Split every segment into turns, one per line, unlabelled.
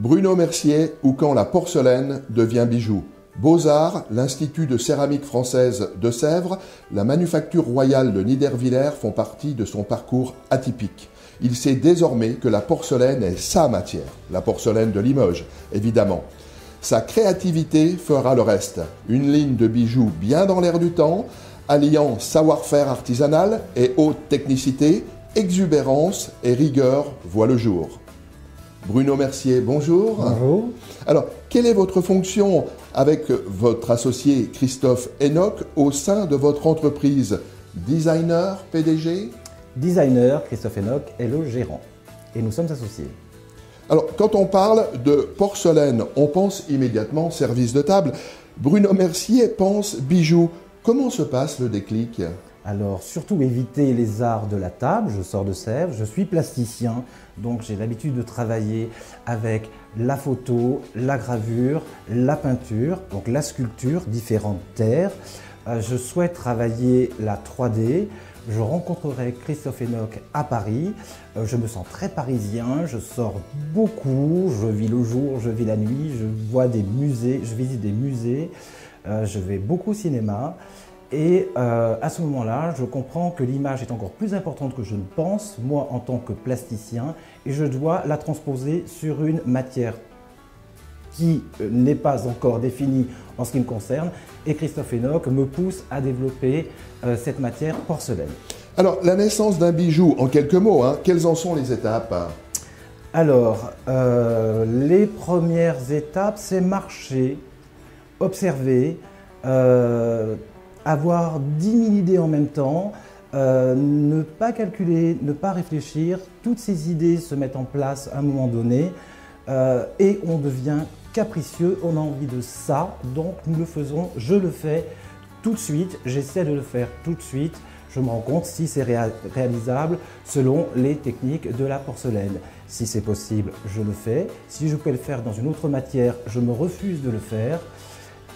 Bruno Mercier ou quand la porcelaine devient bijou. Beaux-Arts, l'Institut de céramique française de Sèvres, la Manufacture royale de Niederwiller font partie de son parcours atypique. Il sait désormais que la porcelaine est sa matière, la porcelaine de Limoges, évidemment. Sa créativité fera le reste. Une ligne de bijoux bien dans l'air du temps, alliant savoir-faire artisanal et haute technicité, exubérance et rigueur voit le jour. Bruno Mercier, bonjour.
Bonjour.
Alors, quelle est votre fonction avec votre associé Christophe Enoch au sein de votre entreprise? Designer, PDG?
Designer, Christophe Enoch est le gérant et nous sommes associés.
Alors, quand on parle de porcelaine, on pense immédiatement service de table. Bruno Mercier pense bijoux. Comment se passe le déclic?
Alors, surtout éviter les arts de la table, je sors de Sèvres, je suis plasticien, donc j'ai l'habitude de travailler avec la photo, la gravure, la peinture, donc la sculpture, différentes terres. Je souhaite travailler la 3D. Je rencontrerai Christophe Enoch à Paris. Je me sens très parisien, je sors beaucoup, je vis le jour, je vis la nuit, je vois des musées, je visite des musées, je vais beaucoup au cinéma. Et à ce moment-là, je comprends que l'image est encore plus importante que je ne pense, moi en tant que plasticien, et je dois la transposer sur une matière qui n'est pas encore définie en ce qui me concerne, et Christophe Enoch me pousse à développer cette matière porcelaine.
Alors, la naissance d'un bijou, en quelques mots, quelles en sont les étapes?
Alors, les premières étapes, c'est marcher, observer, avoir 10 000 idées en même temps, ne pas calculer, ne pas réfléchir, toutes ces idées se mettent en place à un moment donné et on devient capricieux, on a envie de ça, donc nous le faisons, je le fais tout de suite, j'essaie de le faire tout de suite, je me rends compte si c'est réalisable selon les techniques de la porcelaine. Si c'est possible, je le fais, si je peux le faire dans une autre matière, je me refuse de le faire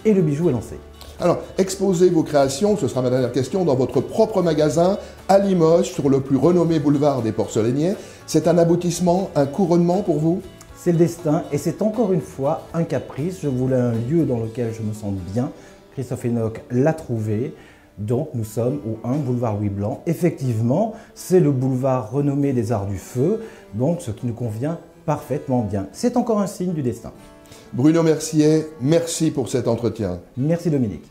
et le bijou est lancé.
Alors, exposez vos créations, ce sera ma dernière question, dans votre propre magasin à Limoges, sur le plus renommé boulevard des porcelainiers. C'est un aboutissement, un couronnement pour vous?
C'est le destin et c'est encore une fois un caprice. Je voulais un lieu dans lequel je me sens bien. Christophe Enoch l'a trouvé. Donc nous sommes au 1 boulevard Louis Blanc. Effectivement, c'est le boulevard renommé des Arts du Feu, donc ce qui nous convient parfaitement bien. C'est encore un signe du destin.
Bruno Mercier, merci pour cet entretien.
Merci Dominique.